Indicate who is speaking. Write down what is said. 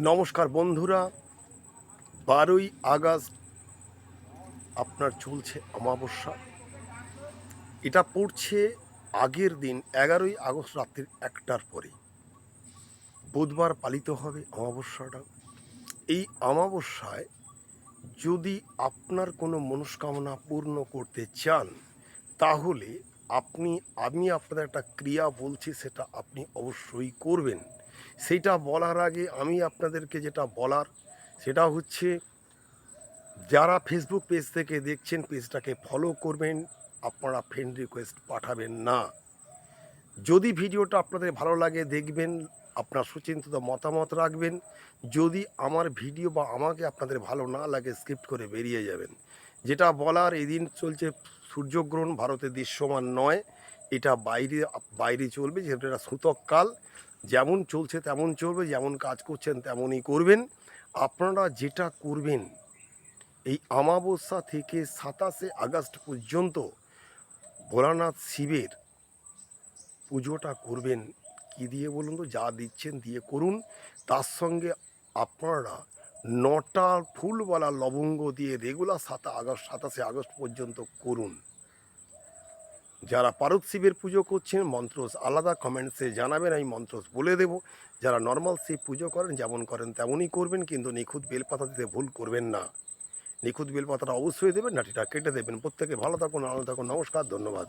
Speaker 1: নমস্কার বন্ধুরা, 12ই আগস্ট আপনার চলছে অমাবস্যা। এটা পড়ছে আগের দিন 11ই আগস্ট রাত্রির 1টার পরে। বুধবার পালিত হবে অমাবস্যাটা। এই অমাবস্যায় যদি আপনার কোনো মনস্কামনা পূর্ণ করতে চান, তাহলে আমি আপনাদের একটা ক্রিয়া বলছি, সেটা আপনি অবশ্যই করবেন। সেইটা বলার আগে আমি আপনাদেরকে যেটা বলার, সেটা হচ্ছে যারা ফেসবুক পেজ থেকে দেখছেন পেজটাকে ফলো করবেন, আপনারা ফ্রেন্ড রিকোয়েস্ট পাঠাবেন না। যদি ভিডিওটা আপনাদের ভালো লাগে দেখবেন, আপনার সুচিন্তিত মতামত রাখবেন। যদি আমার ভিডিও বা আমাকে আপনাদের ভালো না লাগে স্কিপ করে বেরিয়ে যাবেন। যেটা বলার, এদিন চলছে সূর্যগ্রহণ, ভারতে দৃশ্যমান নয়, এটা বাইরে বাইরে চলবে, যেহেতু এটা সূতক কাল। যেমন চলছে তেমন চলবে, যেমন কাজ করছেন তেমনই করবেন। আপনারা যেটা করবেন, এই অমাবস্যা থেকে 27শে আগস্ট পর্যন্ত ভোলানাথ শিবের পুজোটা করবেন। কি দিয়ে বলুন তো? যা দিচ্ছেন দিয়ে করুন। তার সঙ্গে আপনারা 9টা ফুলওয়ালা লবঙ্গ দিয়ে রেগুলার 27শে আগস্ট পর্যন্ত করুন। যারা পারদ শিবের পুজো করছেন, মন্ত্র আলাদা, কমেন্টসে জানাবেন, আমি মন্ত্র বলে দেব। যারা নর্মাল শিব পুজো করেন, যেমন করেন তেমনই করবেন, কিন্তু নিখুঁত বেলপাতা দিতে ভুল করবেন না। নিখুঁত বেলপাতাটা অবশ্যই দেবেন, নাটিটা কেটে দেবেন। প্রত্যেকে ভালো থাকুন, আনন্দ থাকুন। নমস্কার, ধন্যবাদ।